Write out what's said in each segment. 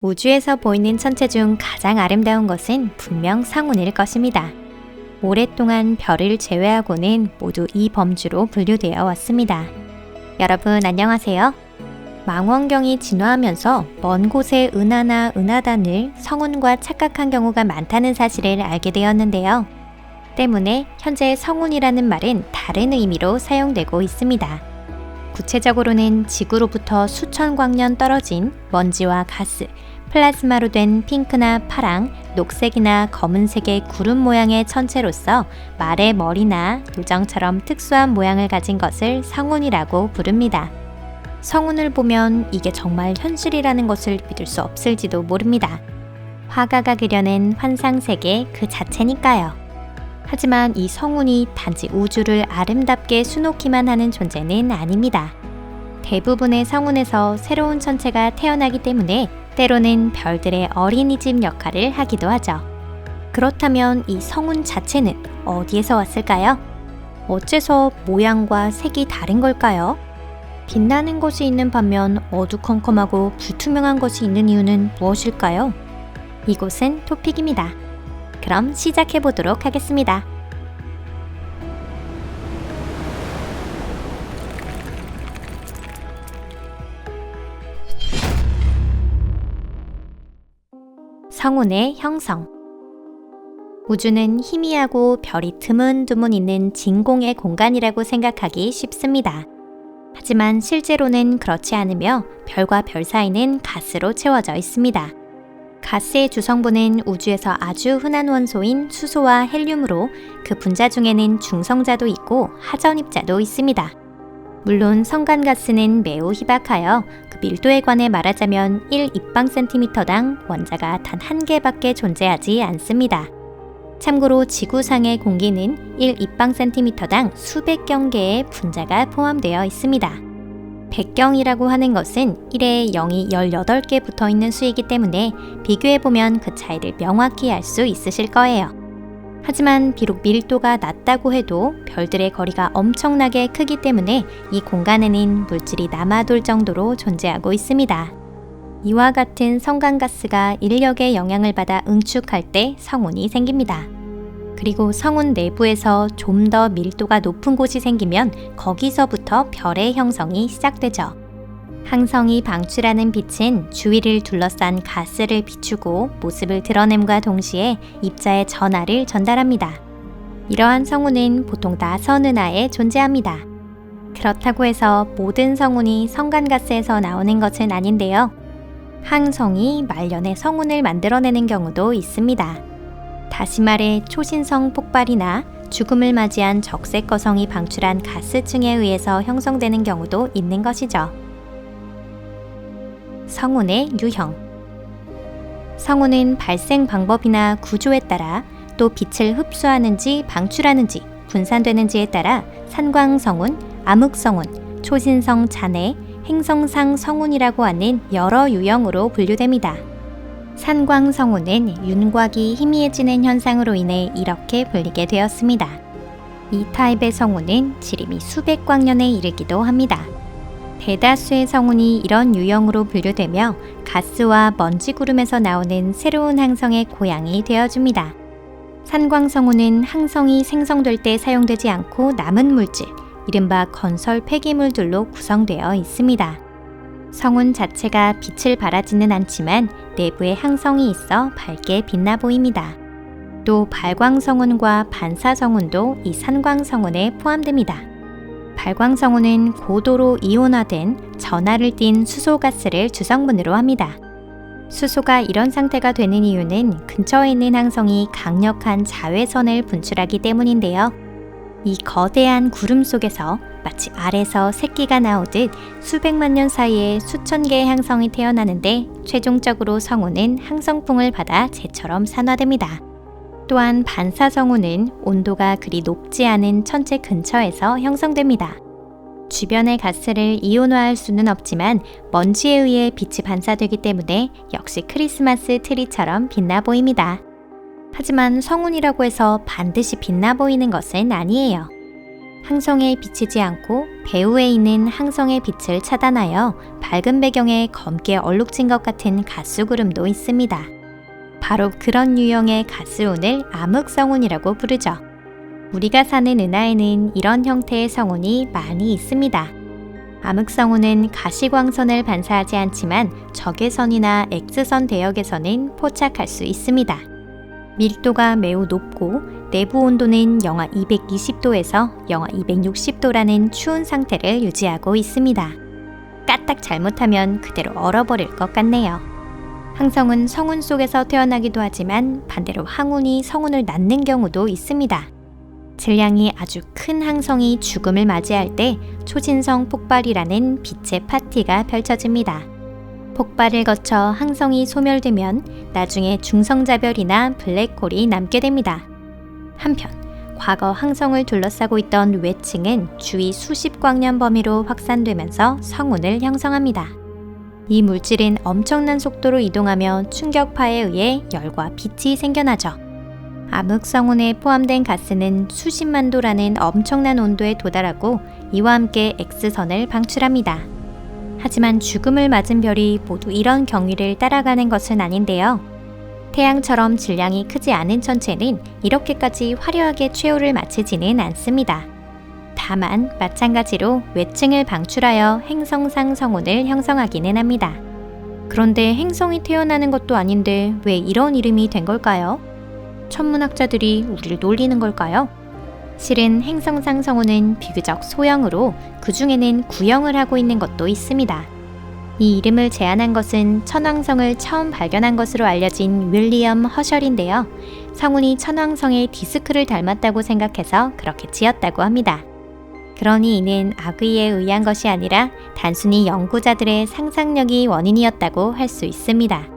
우주에서 보이는 천체 중 가장 아름다운 것은 분명 성운일 것입니다. 오랫동안 별을 제외하고는 모두 이 범주로 분류되어 왔습니다. 여러분 안녕하세요. 망원경이 진화하면서 먼 곳의 은하나 은하단을 성운과 착각한 경우가 많다는 사실을 알게 되었는데요. 때문에 현재 성운이라는 말은 다른 의미로 사용되고 있습니다. 구체적으로는 지구로부터 수천 광년 떨어진 먼지와 가스, 플라즈마로 된 핑크나 파랑, 녹색이나 검은색의 구름 모양의 천체로서 말의 머리나 요정처럼 특수한 모양을 가진 것을 성운이라고 부릅니다. 성운을 보면 이게 정말 현실이라는 것을 믿을 수 없을지도 모릅니다. 화가가 그려낸 환상세계 그 자체니까요. 하지만 이 성운이 단지 우주를 아름답게 수놓기만 하는 존재는 아닙니다. 대부분의 성운에서 새로운 천체가 태어나기 때문에 때로는 별들의 어린이집 역할을 하기도 하죠. 그렇다면 이 성운 자체는 어디에서 왔을까요? 어째서 모양과 색이 다른 걸까요? 빛나는 것이 있는 반면 어두컴컴하고 불투명한 것이 있는 이유는 무엇일까요? 이곳은 토픽입니다. 그럼 시작해 보도록 하겠습니다. 성운의 형성. 우주는 희미하고 별이 드문드문 있는 진공의 공간이라고 생각하기 쉽습니다. 하지만 실제로는 그렇지 않으며 별과 별 사이는 가스로 채워져 있습니다. 가스의 주성분은 우주에서 아주 흔한 원소인 수소와 헬륨으로 그 분자 중에는 중성자도 있고 하전입자도 있습니다. 물론 성간가스는 매우 희박하여 그 밀도에 관해 말하자면 1 입방센티미터당 원자가 단 한 개밖에 존재하지 않습니다. 참고로 지구상의 공기는 1 입방센티미터당 수백 경개의 분자가 포함되어 있습니다. 백경이라고 하는 것은 1에 0이 18개 붙어있는 수이기 때문에 비교해보면 그 차이를 명확히 알 수 있으실 거예요. 하지만 비록 밀도가 낮다고 해도 별들의 거리가 엄청나게 크기 때문에 이 공간에는 물질이 남아돌 정도로 존재하고 있습니다. 이와 같은 성간가스가 인력의 영향을 받아 응축할 때 성운이 생깁니다. 그리고 성운 내부에서 좀 더 밀도가 높은 곳이 생기면 거기서부터 별의 형성이 시작되죠. 항성이 방출하는 빛은 주위를 둘러싼 가스를 비추고 모습을 드러냄과 동시에 입자의 전하를 전달합니다. 이러한 성운은 보통 나선 은하에 존재합니다. 그렇다고 해서 모든 성운이 성간가스에서 나오는 것은 아닌데요. 항성이 말년에 성운을 만들어내는 경우도 있습니다. 다시 말해 초신성 폭발이나 죽음을 맞이한 적색거성이 방출한 가스층에 의해서 형성되는 경우도 있는 것이죠. 성운의 유형. 성운은 발생 방법이나 구조에 따라 또 빛을 흡수하는지 방출하는지 분산되는지에 따라 산광성운, 암흑성운, 초신성 잔해, 행성상 성운이라고 하는 여러 유형으로 분류됩니다. 산광성운은 윤곽이 희미해지는 현상으로 인해 이렇게 불리게 되었습니다. 이 타입의 성운은 지름이 수백 광년에 이르기도 합니다. 대다수의 성운이 이런 유형으로 분류되며 가스와 먼지 구름에서 나오는 새로운 항성의 고향이 되어줍니다. 산광성운은 항성이 생성될 때 사용되지 않고 남은 물질, 이른바 건설 폐기물들로 구성되어 있습니다. 성운 자체가 빛을 발하지는 않지만 내부에 항성이 있어 밝게 빛나 보입니다. 또 발광성운과 반사성운도 이 산광성운에 포함됩니다. 발광성운은 고도로 이온화된 전하를 띤 수소가스를 주성분으로 합니다. 수소가 이런 상태가 되는 이유는 근처에 있는 항성이 강력한 자외선을 분출하기 때문인데요. 이 거대한 구름 속에서 마치 알에서 새끼가 나오듯 수백만 년 사이에 수천 개의 항성이 태어나는데 최종적으로 성운은 항성풍을 받아 재처럼 산화됩니다. 또한 반사성운은 온도가 그리 높지 않은 천체 근처에서 형성됩니다. 주변의 가스를 이온화할 수는 없지만 먼지에 의해 빛이 반사되기 때문에 역시 크리스마스 트리처럼 빛나 보입니다. 하지만 성운이라고 해서 반드시 빛나 보이는 것은 아니에요. 항성에 비치지 않고 배후에 있는 항성의 빛을 차단하여 밝은 배경에 검게 얼룩진 것 같은 가스구름도 있습니다. 바로 그런 유형의 가스운을 암흑성운이라고 부르죠. 우리가 사는 은하에는 이런 형태의 성운이 많이 있습니다. 암흑성운은 가시광선을 반사하지 않지만 적외선이나 X선 대역에서는 포착할 수 있습니다. 밀도가 매우 높고 내부 온도는 영하 220도에서 영하 260도라는 추운 상태를 유지하고 있습니다. 까딱 잘못하면 그대로 얼어버릴 것 같네요. 항성은 성운 속에서 태어나기도 하지만 반대로 항운이 성운을 낳는 경우도 있습니다. 질량이 아주 큰 항성이 죽음을 맞이할 때 초신성 폭발이라는 빛의 파티가 펼쳐집니다. 폭발을 거쳐 항성이 소멸되면 나중에 중성자별이나 블랙홀이 남게 됩니다. 한편 과거 항성을 둘러싸고 있던 외층은 주위 수십 광년 범위로 확산되면서 성운을 형성합니다. 이 물질은 엄청난 속도로 이동하며 충격파에 의해 열과 빛이 생겨나죠. 암흑성운에 포함된 가스는 수십만 도라는 엄청난 온도에 도달하고 이와 함께 X선을 방출합니다. 하지만 죽음을 맞은 별이 모두 이런 경위를 따라가는 것은 아닌데요. 태양처럼 질량이 크지 않은 천체는 이렇게까지 화려하게 최후를 마치지는 않습니다. 다만 마찬가지로 외층을 방출하여 행성상 성운을 형성하기는 합니다. 그런데 행성이 태어나는 것도 아닌데 왜 이런 이름이 된 걸까요? 천문학자들이 우리를 놀리는 걸까요? 실은 행성상 성운은 비교적 소형으로 그 중에는 구형을 하고 있는 것도 있습니다. 이 이름을 제안한 것은 천왕성을 처음 발견한 것으로 알려진 윌리엄 허셜인데요. 성운이 천왕성의 디스크를 닮았다고 생각해서 그렇게 지었다고 합니다. 그러니 이는 악의에 의한 것이 아니라 단순히 연구자들의 상상력이 원인이었다고 할 수 있습니다.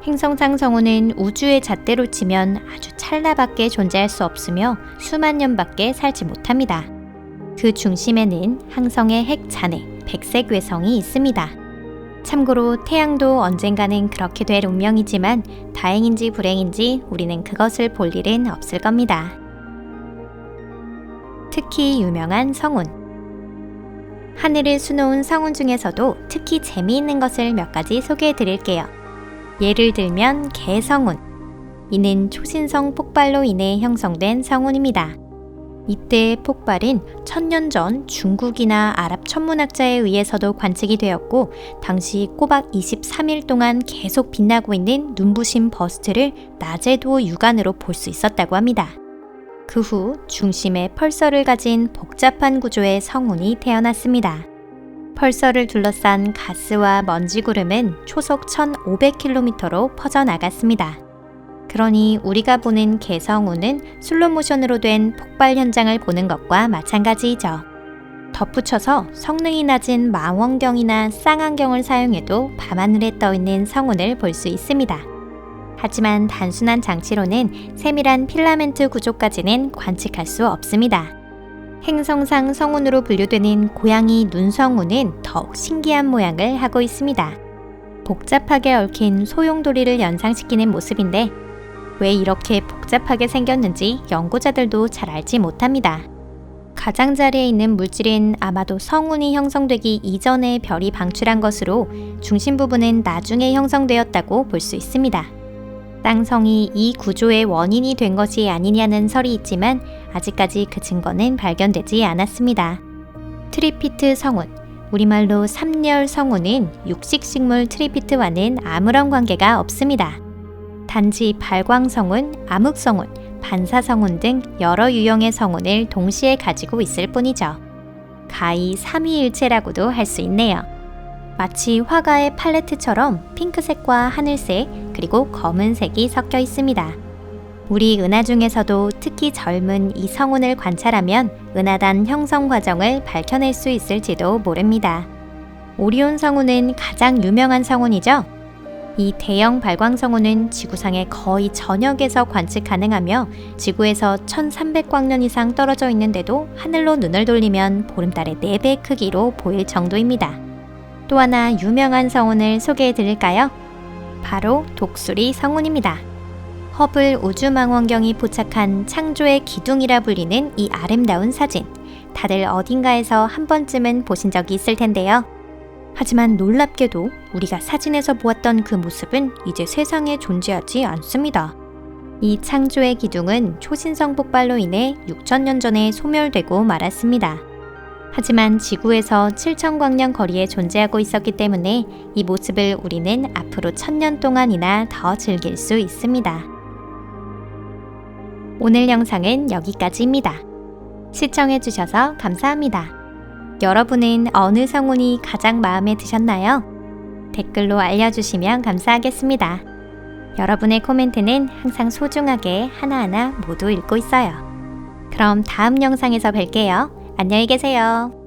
행성상 성운은 우주의 잣대로 치면 아주 찰나밖에 존재할 수 없으며 수만 년밖에 살지 못합니다. 그 중심에는 항성의 핵 잔해, 백색 외성이 있습니다. 참고로 태양도 언젠가는 그렇게 될 운명이지만 다행인지 불행인지 우리는 그것을 볼 일은 없을 겁니다. 특히 유명한 성운. 하늘을 수놓은 성운 중에서도 특히 재미있는 것을 몇 가지 소개해 드릴게요. 예를 들면 개성운. 이는 초신성 폭발로 인해 형성된 성운입니다. 이때의 폭발은 1000년 전 중국이나 아랍 천문학자에 의해서도 관측이 되었고 당시 꼬박 23일 동안 계속 빛나고 있는 눈부신 버스트를 낮에도 육안으로 볼 수 있었다고 합니다. 그 후 중심에 펄서를 가진 복잡한 구조의 성운이 태어났습니다. 펄서를 둘러싼 가스와 먼지 구름은 초속 1500km로 퍼져나갔습니다. 그러니 우리가 보는 개성운은 슬로모션으로 된 폭발 현장을 보는 것과 마찬가지이죠. 덧붙여서 성능이 낮은 망원경이나 쌍안경을 사용해도 밤하늘에 떠있는 성운을 볼 수 있습니다. 하지만 단순한 장치로는 세밀한 필라멘트 구조까지는 관측할 수 없습니다. 행성상 성운으로 분류되는 고양이 눈성운은 더욱 신기한 모양을 하고 있습니다. 복잡하게 얽힌 소용돌이를 연상시키는 모습인데 왜 이렇게 복잡하게 생겼는지 연구자들도 잘 알지 못합니다. 가장자리에 있는 물질은 아마도 성운이 형성되기 이전에 별이 방출한 것으로 중심 부분은 나중에 형성되었다고 볼 수 있습니다. 땅성이 이 구조의 원인이 된 것이 아니냐는 설이 있지만 아직까지 그 증거는 발견되지 않았습니다. 트리피트 성운, 우리말로 삼열 성운은 육식식물 트리피트와는 아무런 관계가 없습니다. 단지 발광성운, 암흑성운, 반사성운 등 여러 유형의 성운을 동시에 가지고 있을 뿐이죠. 가히 삼위일체라고도 할 수 있네요. 마치 화가의 팔레트처럼 핑크색과 하늘색 그리고 검은색이 섞여 있습니다. 우리 은하 중에서도 특히 젊은 이 성운을 관찰하면 은하단 형성 과정을 밝혀낼 수 있을지도 모릅니다. 오리온 성운은 가장 유명한 성운이죠. 이 대형 발광성운은 지구상의 거의 전역에서 관측 가능하며 지구에서 1300광년 이상 떨어져 있는데도 하늘로 눈을 돌리면 보름달의 4배 크기로 보일 정도입니다. 또 하나 유명한 성운을 소개해 드릴까요? 바로 독수리 성운입니다. 허블 우주망원경이 포착한 창조의 기둥이라 불리는 이 아름다운 사진. 다들 어딘가에서 한 번쯤은 보신 적이 있을 텐데요. 하지만 놀랍게도 우리가 사진에서 보았던 그 모습은 이제 세상에 존재하지 않습니다. 이 창조의 기둥은 초신성 폭발로 인해 6천년 전에 소멸되고 말았습니다. 하지만 지구에서 7,000광년 거리에 존재하고 있었기 때문에 이 모습을 우리는 앞으로 1000년 동안이나 더 즐길 수 있습니다. 오늘 영상은 여기까지입니다. 시청해주셔서 감사합니다. 여러분은 어느 성운이 가장 마음에 드셨나요? 댓글로 알려주시면 감사하겠습니다. 여러분의 코멘트는 항상 소중하게 하나하나 모두 읽고 있어요. 그럼 다음 영상에서 뵐게요. 안녕히 계세요.